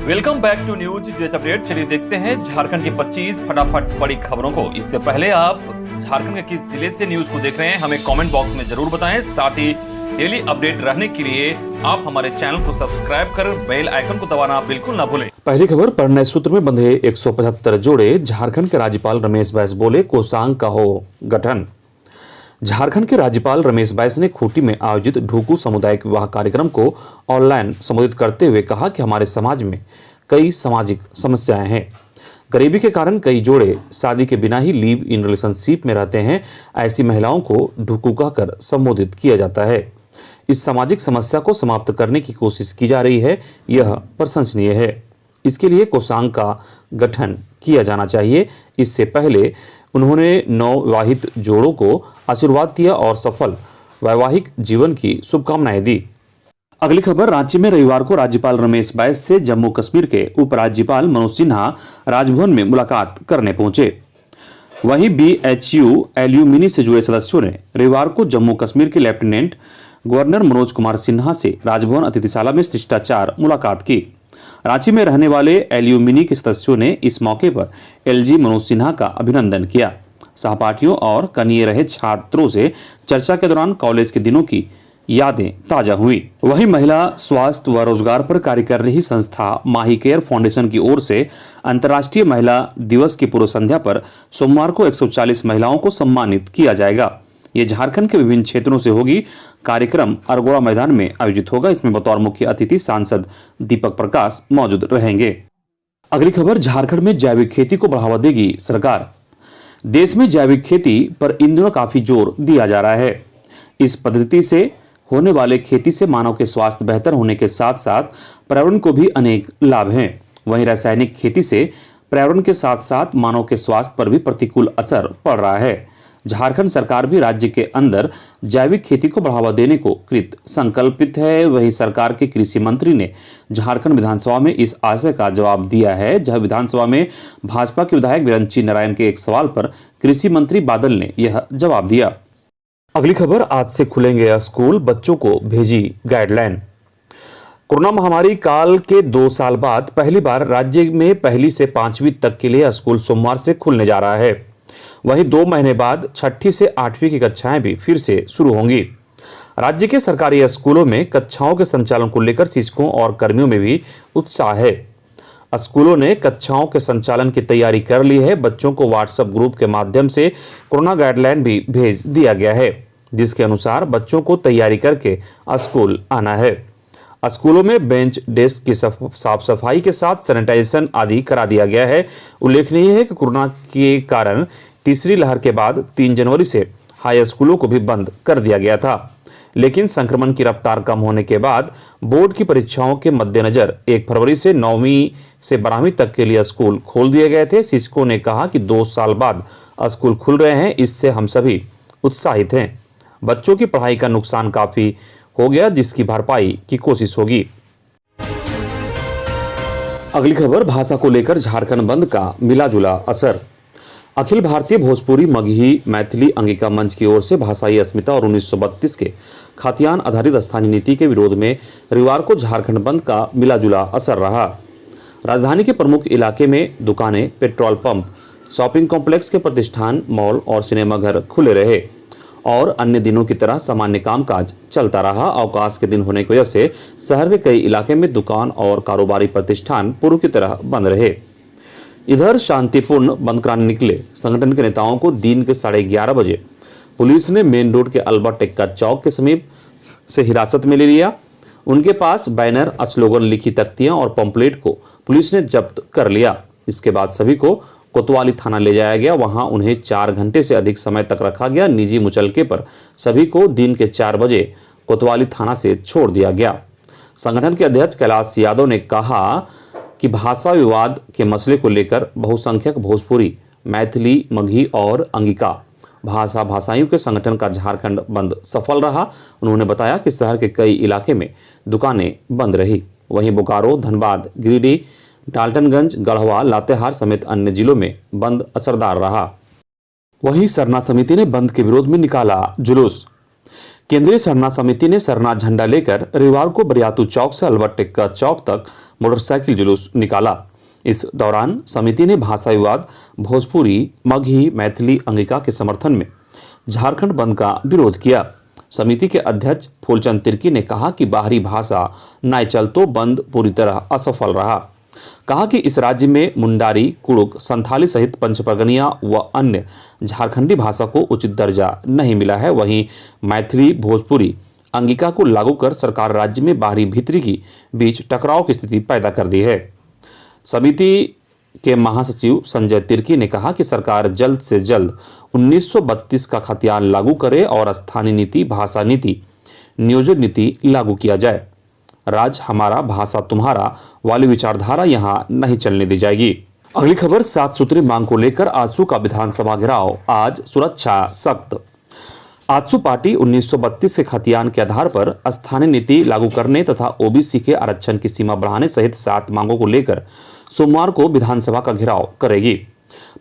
Welcome back to News Jet update. चलिए देखते हैं झारखंड की 25 फटाफट बड़ी खबरों को। इससे पहले आप झारखंड के किस जिले से न्यूज को देख रहे हैं हमें कमेंट बॉक्स में जरूर बताएं। साथ ही डेली अपडेट रहने के लिए आप हमारे चैनल को सब्सक्राइब कर बेल आइकन को दबाना बिल्कुल ना भूलें। पहली खबर, परिणय सूत्र में बंधे 175 जोड़े, झारखंड के राज्यपाल रमेश बैस बोले कोषांग का हो गठन। झारखंड के राज्यपाल रमेश बैस ने खूंटी में आयोजित ढूकू सामुदायिक विवाह कार्यक्रम को ऑनलाइन संबोधित करते हुए कहा कि हमारे समाज में कई सामाजिक समस्याएं हैं। गरीबी के कारण कई जोड़े शादी के बिना ही लिव इन रिलेशनशिप में रहते हैं। ऐसी महिलाओं को ढूकू कहकर संबोधित किया जाता है। इस सामाजिक समस्या को समाप्त करने की कोशिश की जा रही है, यह प्रशंसनीय है। इसके लिए कोषांग का गठन किया जाना चाहिए। इससे पहले उन्होंने नवविवाहित जोड़ों को आशीर्वाद दिया और सफल वैवाहिक जीवन की शुभकामनाएं दी। अगली खबर, रांची में रविवार को राज्यपाल रमेश बैस से जम्मू कश्मीर के उपराज्यपाल मनोज सिन्हा राजभवन में मुलाकात करने पहुंचे। वहीं BHU एल्यूमिनी से जुड़े सदस्यों ने रविवार को जम्मू कश्मीर के लेफ्टिनेंट गवर्नर मनोज कुमार सिन्हा से राजभवन अतिथिशाला में शिष्टाचार मुलाकात की। रांची में रहने वाले एल्यूमिनी के सदस्यों ने इस मौके पर LG मनोज सिन्हा का अभिनंदन किया। सहपाठियों और कनिये रहे छात्रों से चर्चा के दौरान कॉलेज के दिनों की यादें ताजा हुई। वहीं महिला स्वास्थ्य व रोजगार पर कार्य कर रही संस्था माही केयर फाउंडेशन की ओर से अंतर्राष्ट्रीय महिला दिवस की पूर्व संध्या पर सोमवार को 140 महिलाओं को सम्मानित किया जाएगा। ये झारखंड के विभिन्न क्षेत्रों से होगी। कार्यक्रम अरगोड़ा मैदान में आयोजित होगा। इसमें बतौर मुख्य अतिथि सांसद दीपक प्रकाश मौजूद रहेंगे। अगली खबर, झारखंड में जैविक खेती को बढ़ावा देगी सरकार। देश में जैविक खेती पर इन दिनों काफी जोर दिया जा रहा है। इस पद्धति से होने वाले खेती से मानव के स्वास्थ्य बेहतर होने के साथ साथ पर्यावरण को भी अनेक लाभ हैं। वहीं रासायनिक खेती से पर्यावरण के साथ साथ मानव के स्वास्थ्य पर भी प्रतिकूल असर पड़ रहा है। झारखंड सरकार भी राज्य के अंदर जैविक खेती को बढ़ावा देने को कृत संकल्पित है। वहीं सरकार के कृषि मंत्री ने झारखंड विधानसभा में इस आशय का जवाब दिया है। जहां विधानसभा में भाजपा के विधायक विरंची नारायण के एक सवाल पर कृषि मंत्री बादल ने यह जवाब दिया। अगली खबर, आज से खुलेंगे स्कूल, बच्चों को भेजी गाइडलाइन। कोरोना महामारी काल के 2 साल बाद पहली बार राज्य में 1ली से 5वीं तक के लिए स्कूल सोमवार से खुलने जा रहा है। वहीं 2 महीने बाद 6ठी से 8वीं की कक्षाएं भी फिर से शुरू होंगी। राज्य के सरकारी स्कूलों में कक्षाओं के संचालन को लेकर शिक्षकों और कर्मियों में भी उत्साह है। स्कूलों ने कक्षाओं के संचालन की तैयारी कर ली है। बच्चों को व्हाट्सएप ग्रुप के माध्यम से कोरोना गाइडलाइन भी भेज दिया गया है, जिसके अनुसार बच्चों को तैयारी करके स्कूल आना है। स्कूलों में बेंच डेस्क की साफ सफाई के साथ सैनिटाइजेशन आदि करा दिया गया है। उल्लेखनीय है कि कोरोना के कारण तीसरी लहर के बाद 3 जनवरी से हाई स्कूलों को भी बंद कर दिया गया था, लेकिन संक्रमण की रफ्तार कम होने के बाद बोर्ड की परीक्षाओं के मद्देनजर 1 फरवरी से 9वीं से 12वीं तक के लिए स्कूल खोल दिए गए थे। शिक्षकों ने कहा कि 2 साल बाद स्कूल खुल रहे हैं, इससे हम सभी उत्साहित हैं। बच्चों की पढ़ाई का नुकसान काफी हो गया, जिसकी भरपाई की कोशिश होगी। अगली खबर, भाषा को लेकर झारखंड बंद का मिला जुला असर। अखिल भारतीय भोजपुरी मगही मैथिली अंगिका मंच की ओर से भाषाई अस्मिता और 1932 के खातियान आधारित स्थानीय नीति के विरोध में रविवार को झारखंड बंद का मिलाजुला असर रहा। राजधानी के प्रमुख इलाके में दुकानें, पेट्रोल पंप, शॉपिंग कॉम्प्लेक्स के प्रतिष्ठान, मॉल और सिनेमाघर खुले रहे और अन्य दिनों की तरह सामान्य कामकाज चलता रहा। अवकाश के दिन होने की वजह से शहर के कई इलाके में दुकान और कारोबारी प्रतिष्ठान पूर्व की तरह बंद रहे। इधर शांतिपूर्ण बंद कराने निकले संगठन के नेताओं को दिन के 11:30 बजे पुलिस ने मेन रोड के अल्बर्ट टेक्का चौक के समीप से हिरासत में ले लिया। उनके पास बैनर, स्लोगन लिखी तख्तियां और पंपलेट को पुलिस ने जब्त कर लिया। इसके बाद सभी को कोतवाली थाना ले जाया गया। वहां उन्हें 4 घंटे से अधिक समय तक रखा गया। निजी मुचलके पर सभी को दिन के 4 बजे कोतवाली थाना से छोड़ दिया गया। संगठन के अध्यक्ष कैलाश यादव ने कहा कि भाषा विवाद के मसले को लेकर बहुसंख्यक भोजपुरी, मैथिली, मगही और अंगिका भाषाइयों के संगठन का झारखंड बंद सफल रहा। उन्होंने बताया कि शहर के कई इलाके में दुकानें बंद रही। वहीं बोकारो, धनबाद, गिरिडीह, डाल्टनगंज, गढ़वा, लातेहार समेत अन्य जिलों में बंद असरदार रहा। वहीं सरना समिति ने बंद के विरोध में निकाला जुलूस। केंद्रीय सरना समिति ने सरना झंडा लेकर रविवार को बरियातू चौक से अलवर टिक्का चौक तक मोटरसाइकिल जुलूस निकाला। इस दौरान समिति ने भाषा विवाद, भोजपुरी, मगही, मैथिली, अंगिका के समर्थन में झारखंड बंद का विरोध किया। समिति के अध्यक्ष फूलचंद तिर्की ने कहा कि बाहरी भाषा नाय चल तो बंद पूरी तरह असफल रहा। कहा कि इस राज्य में मुंडारी, कुड़ुक, संथाली सहित पंचपरगनिया व अन्य झारखंडी भाषा को उचित दर्जा नहीं मिला है। वहीं मैथिली, भोजपुरी, अंगिका को लागू कर सरकार राज्य में बाहरी भीतरी की बीच टकराव की स्थिति पैदा कर दी है। समिति के महासचिव संजय तिर्की ने कहा कि सरकार जल्द से जल्द 1932 का खतियान लागू करे और स्थानीय नीति, भाषा नीति, नियोजन नीति लागू किया जाए। राज हमारा, भाषा तुम्हारा वाली विचारधारा यहां नहीं चलने दी जाएगी। अगली खबर, 7 सूत्री मांग को लेकर आजसू का विधानसभा घेराव, आज सुरक्षा सख्त। आजसू पार्टी 1932 के खतियान के आधार पर स्थानीय नीति लागू करने तथा ओबीसी के आरक्षण की सीमा बढ़ाने सहित 7 मांगों को लेकर सोमवार को विधानसभा का घेराव करेगी।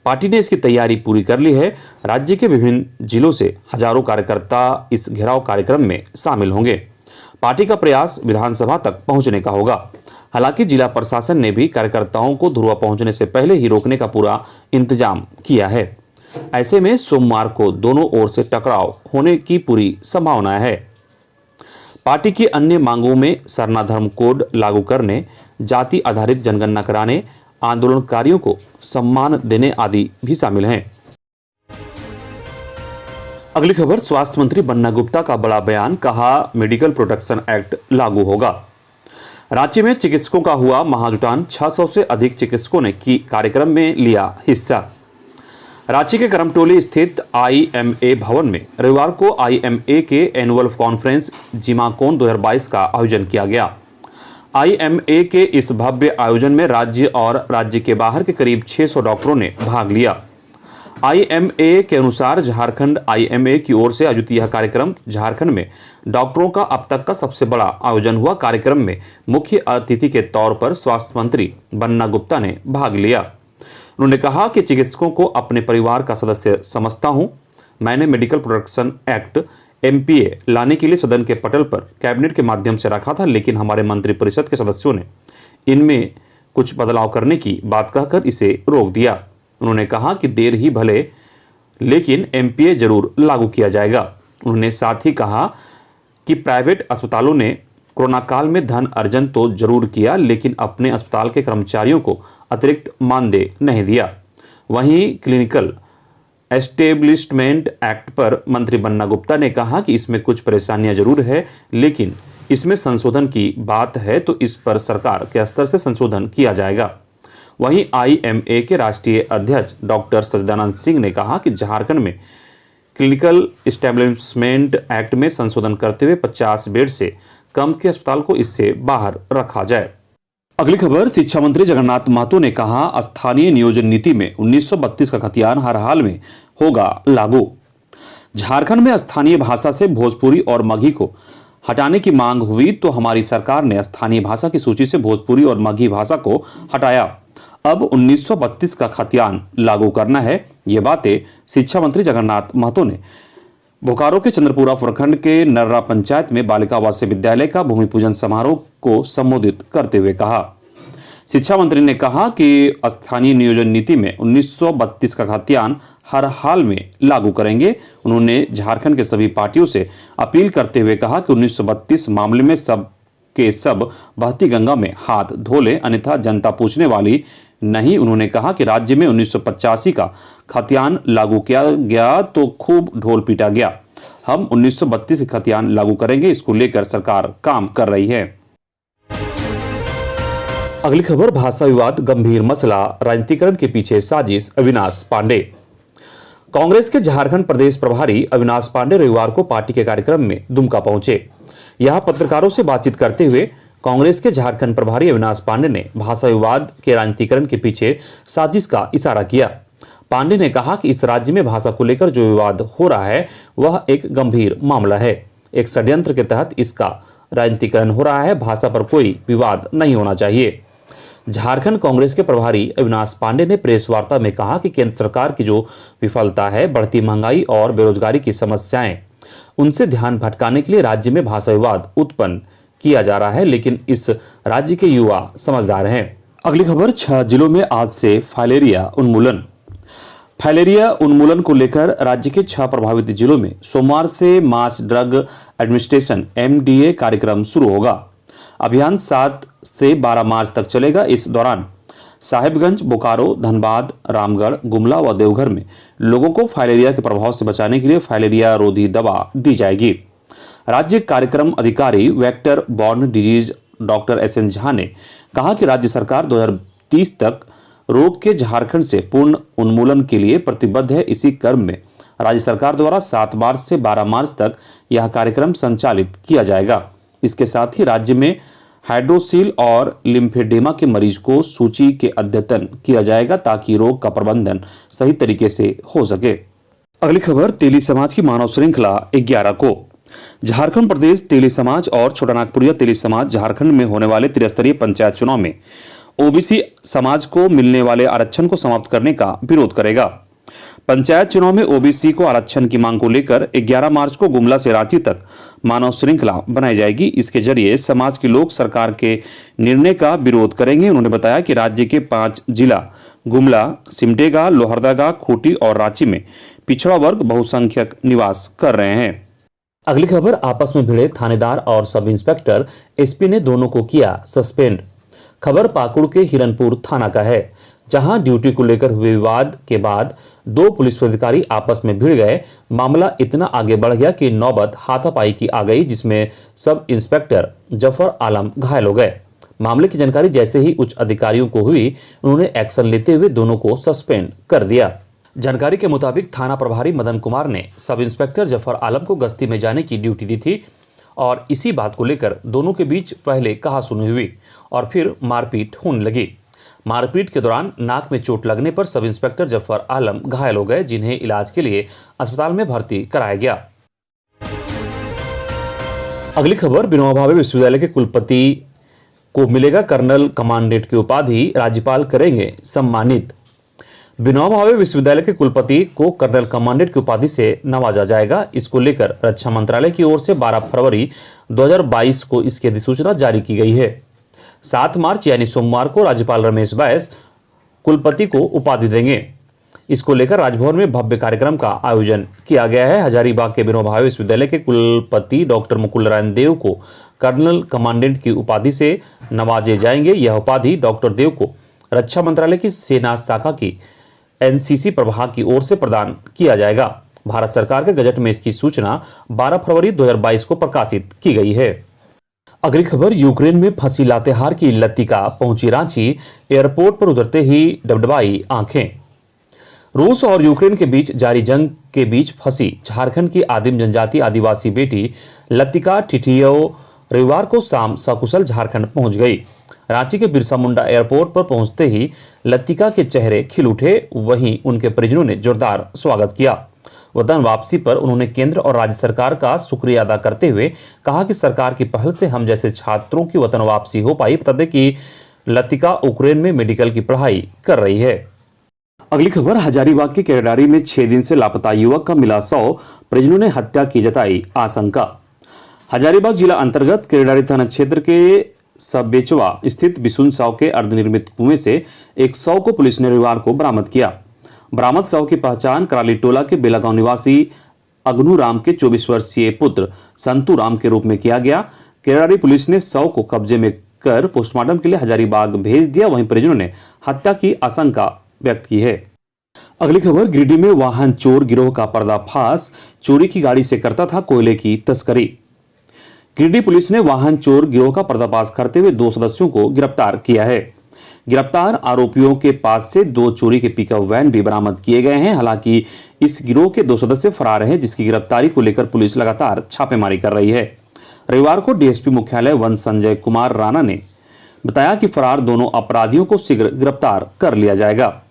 पार्टी ने इसकी तैयारी पूरी कर ली है। राज्य के विभिन्न जिलों से हजारों कार्यकर्ता इस घेराव कार्यक्रम में शामिल होंगे। पार्टी का प्रयास विधानसभा तक पहुंचने का होगा। हालांकि जिला प्रशासन ने भी कार्यकर्ताओं को धुरवा पहुंचने से पहले ही रोकने का पूरा इंतजाम किया है। ऐसे में सोमवार को दोनों ओर से टकराव होने की पूरी संभावना है। पार्टी की अन्य मांगों में सरना धर्म कोड लागू करने, जाति आधारित जनगणना कराने, आंदोलनकारियों को सम्मान देने आदि भी शामिल हैं। अगली खबर, स्वास्थ्य मंत्री बन्ना गुप्ता का बड़ा बयान, कहा मेडिकल प्रोटेक्शन एक्ट लागू होगा। रांची में चिकित्सकों का हुआ महाजुटान, 600 से अधिक चिकित्सकों ने की कार्यक्रम में लिया हिस्सा। रांची के करमटोली स्थित IMA भवन में रविवार को IMA के एनुअल कॉन्फ्रेंस जिमाकोन 2022 का आयोजन किया गया। IMA के इस भव्य आयोजन में राज्य और राज्य के बाहर के करीब 600 डॉक्टरों ने भाग लिया। IMA के अनुसार झारखंड IMA की ओर से आयोजित यह कार्यक्रम झारखंड में डॉक्टरों का अब तक का सबसे बड़ा आयोजन हुआ। कार्यक्रम में मुख्य अतिथि के तौर पर स्वास्थ्य मंत्री बन्ना गुप्ता ने भाग लिया। उन्होंने कहा कि चिकित्सकों को अपने परिवार का सदस्य समझता हूं। मैंने मेडिकल प्रोटेक्शन एक्ट MPA लाने के लिए सदन के पटल पर कैबिनेट के माध्यम से रखा था, लेकिन हमारे मंत्रिपरिषद के सदस्यों ने इनमें कुछ बदलाव करने की बात कहकर इसे रोक दिया। उन्होंने कहा कि देर ही भले, लेकिन MPA जरूर लागू किया जाएगा। उन्होंने साथ ही कहा कि प्राइवेट अस्पतालों ने कोरोना काल में धन अर्जन तो जरूर किया, लेकिन अपने अस्पताल के कर्मचारियों को अतिरिक्त मानदेय नहीं दिया। वहीं क्लिनिकल एस्टेब्लिशमेंट एक्ट पर मंत्री बन्ना गुप्ता ने कहा कि इसमें कुछ परेशानियां जरूर है, लेकिन इसमें संशोधन की बात है तो इस पर सरकार के स्तर से संशोधन किया जाएगा। वहीं IMA के राष्ट्रीय अध्यक्ष डॉक्टर सच्चिदानंद सिंह ने कहा कि झारखंड में क्लिनिकल एस्टेब्लिशमेंट एक्ट में संशोधन करते हुए 50 बेड से कम के अस्पताल को इससे बाहर रखा जाए। अगली खबर, शिक्षा मंत्री जगन्नाथ महतो ने कहा स्थानीय नियोजन नीति में 1932 का खतियान हर हाल में होगा लागू। झारखंड में स्थानीय भाषा से भोजपुरी और मगही को हटाने की मांग हुई तो हमारी सरकार ने स्थानीय भाषा की सूची से भोजपुरी और मगही भाषा को हटाया। अब 1932 का खतियान लागू करना है। ये बातें शिक्षा मंत्री जगन्नाथ महतो ने बोकारो के चंद्रपुरा प्रखंड के नर्रा पंचायत में बालिका आवासीय विद्यालय का भूमि पूजन समारोह को संबोधित करते हुए कहा। शिक्षा मंत्री ने कहा कि स्थानीय नियोजन नीति में 1932 का खतियान हर हाल में लागू करेंगे। उन्होंने झारखंड के सभी पार्टियों से अपील करते हुए कहा कि 1932 मामले में सब के सब बहती गंगा में हाथ धो लें, अन्यथा जनता पूछने वाली नहीं। उन्होंने कहा कि राज्य में 1985 का खतियान लागू किया गया तो खूब ढोल पीटा गया। हम 1932 के खतियान लागू करेंगे, इसको लेकर सरकार काम कर रही है। अगली खबर, भाषा विवाद गंभीर मसला, राजनीतिकरण के पीछे साजिश, अविनाश पांडे। कांग्रेस के झारखंड प्रदेश प्रभारी अविनाश पांडे रविवार को पार्टी के कार्यक्रम में दुमका पहुंचे। यहां पत्रकारों से बातचीत करते हुए कांग्रेस के झारखंड प्रभारी अविनाश पांडे ने भाषा विवाद के राजनीतिकरण के पीछे साजिश का इशारा किया। पांडे ने कहा कि इस राज्य में भाषा को लेकर जो विवाद हो रहा है वह एक गंभीर मामला है। एक षड्यंत्र के तहत इसका राजनीतिकरण हो रहा है। भाषा पर कोई विवाद नहीं होना चाहिए। झारखंड कांग्रेस के प्रभारी अविनाश पांडे ने प्रेस वार्ता में कहा कि केंद्र सरकार की जो विफलता है, बढ़ती महंगाई और बेरोजगारी की समस्याएं उनसे ध्यान भटकाने के लिए राज्य में भाषा विवाद उत्पन्न किया जा रहा है, लेकिन इस राज्य के युवा समझदार हैं। अगली खबर, 6 जिलों में आज से फाइलेरिया उन्मूलन। फाइलेरिया उन्मूलन को लेकर राज्य के 6 प्रभावित जिलों में सोमवार से मास ड्रग एडमिनिस्ट्रेशन MDA कार्यक्रम शुरू होगा। अभियान 7 से 12 मार्च तक चलेगा। इस दौरान साहिबगंज, बोकारो, धनबाद, रामगढ़, गुमला व देवघर में लोगों को फाइलेरिया के प्रभाव से बचाने के लिए फाइलेरिया रोधी दवा दी जाएगी। राज्य कार्यक्रम अधिकारी vector borne disease doctor SN Jha ने कहा कि राज्य सरकार 2030 तक रोग के झारखंड से पूर्ण उन्मूलन के लिए प्रतिबद्ध है। इसी क्रम में राज्य सरकार द्वारा 7 मार्च से 12 मार्च तक यह कार्यक्रम संचालित किया जाएगा। इसके साथ ही राज्य में हाइड्रोसील और लिम्फेडेमा के मरीज को सूची के अद्यतन किया जाएगा ताकि रोग का प्रबंधन सही तरीके से हो सके। अगली खबर, तेली समाज की मानव श्रृंखला 11 को। झारखंड प्रदेश तेली समाज और छोटानागपुरिया तेली समाज झारखंड में होने वाले त्रिस्तरीय पंचायत चुनाव में OBC समाज को मिलने वाले आरक्षण को समाप्त करने का विरोध करेगा। पंचायत चुनाव में OBC को आरक्षण की मांग को लेकर 11 मार्च को गुमला से रांची तक मानव श्रृंखला बनाई जाएगी। इसके जरिए समाज के लोग सरकार के निर्णय का विरोध करेंगे। उन्होंने बताया कि राज्य के 5 जिला गुमला, सिमडेगा, लोहरदगा, खूंटी और रांची में पिछड़ा वर्ग बहुसंख्यक निवास कर रहे हैं। अगली खबर, आपस में भिड़े थानेदार और सब इंस्पेक्टर SP ने दोनों को किया सस्पेंड। खबर पाकुड़ के हिरनपुर थाना का है, जहां ड्यूटी को लेकर हुए विवाद के बाद 2 पुलिस अधिकारी आपस में भिड़ गए। मामला इतना आगे बढ़ गया कि नौबत हाथापाई की आ गई, जिसमें सब इंस्पेक्टर जफर आलम घायल हो गए। मामले की जानकारी जैसे ही उच्च अधिकारियों को हुई, उन्होंने एक्शन लेते हुए दोनों को सस्पेंड कर दिया। जानकारी के मुताबिक थाना प्रभारी मदन कुमार ने सब इंस्पेक्टर जफर आलम को गश्ती में जाने की ड्यूटी दी थी और इसी बात को लेकर दोनों के बीच पहले कहासुनी हुई और फिर मारपीट होने लगी। मारपीट के दौरान नाक में चोट लगने पर सब इंस्पेक्टर जफर आलम घायल हो गए, जिन्हें इलाज के लिए अस्पताल में भर्ती कराया गया। अगली खबर, विनोबा भावे विश्वविद्यालय के कुलपति को मिलेगा कर्नल कमांडेंट की उपाधि, राज्यपाल करेंगे सम्मानित। विनोबा भावे विश्वविद्यालय के कुलपति को कर्नल कमांडेंट की उपाधि से नवाजा जाएगा। इसको लेकर रक्षा मंत्रालय की ओर से 12 फरवरी 2022 को इसकी अधिसूचना जारी की गई है। 7 मार्च यानी सोमवार को राज्यपाल रमेश बैस कुलपति को उपाधि देंगे। इसको लेकर राजभवन में भव्य कार्यक्रम का आयोजन किया गया है। हजारीबाग के विनोबा भावे विश्वविद्यालय के कुलपति डॉक्टर मुकुल नारायण देव को कर्नल कमांडेंट की उपाधि से नवाजे जाएंगे। यह उपाधि डॉक्टर देव को रक्षा मंत्रालय की सेना शाखा की NCC प्रभाग की ओर से प्रदान किया जाएगा। भारत सरकार के गजट में इसकी सूचना 12 फरवरी 2022 को प्रकाशित की गई है। अगली खबर, यूक्रेन में फंसी लातेहार की लतिका पहुंची रांची, एयरपोर्ट पर उतरते ही डबडबाई आंखें। रूस और यूक्रेन के बीच जारी जंग के बीच फंसी झारखंड की आदिम जनजाति आदिवासी बेटी लतिका ठिठियो रविवार को शाम सकुशल झारखंड पहुंच गई। रांची के बिरसा मुंडा एयरपोर्ट पर पहुंचते ही लतिका के चेहरे खिल उठे। वहीं उनके परिजनों ने जोरदार स्वागत किया। वतन वापसी पर उन्होंने केंद्र और राज्य सरकार का शुक्रिया अदा करते हुए कहा कि सरकार की पहल से हम जैसे छात्रों की वतन वापसी हो पाई। बता दें कि लतिका यूक्रेन में मेडिकल की पढ़ाई कर रही है। अगली खबर, हजारीबाग के केरेडारी में 6 दिन से लापता युवक का मिला शव, परिजनों ने हत्या की जताई आशंका। हजारीबाग जिला अंतर्गत केरेडारी थाना क्षेत्र के सबेचवा स्थित बिसुन साव के अर्धनिर्मित कुएं से एक शव को पुलिस ने रविवार को बरामद किया। बरामद शव की पहचान कराली टोला के बेलागांव निवासी अग्नू राम के 24 वर्षीय पुत्र संतू राम के रूप में किया गया। केरेडारी पुलिस ने शव को कब्जे में कर पोस्टमार्टम के लिए हजारीबाग भेज दिया। वहीं परिजनों ने हत्या की आशंका व्यक्त की है। अगली खबर, गिरिडीह में वाहन चोर गिरोह का पर्दाफाश, चोरी की गाड़ी से करता था कोयले की तस्करी। गिरिडीह पुलिस ने वाहन चोर गिरोह का पर्दाफाश करते हुए 2 सदस्यों को गिरफ्तार किया है। गिरफ्तार आरोपियों के पास से 2 चोरी के पिकअप वैन भी बरामद किए गए हैं। हालांकि इस गिरोह के 2 सदस्य फरार हैं, जिसकी गिरफ्तारी को लेकर पुलिस लगातार छापेमारी कर रही है। रविवार को डीएसपी मुख्यालय वन संजय कुमार राणा ने बताया कि फरार दोनों अपराधियों को शीघ्र गिरफ्तार कर लिया जाएगा।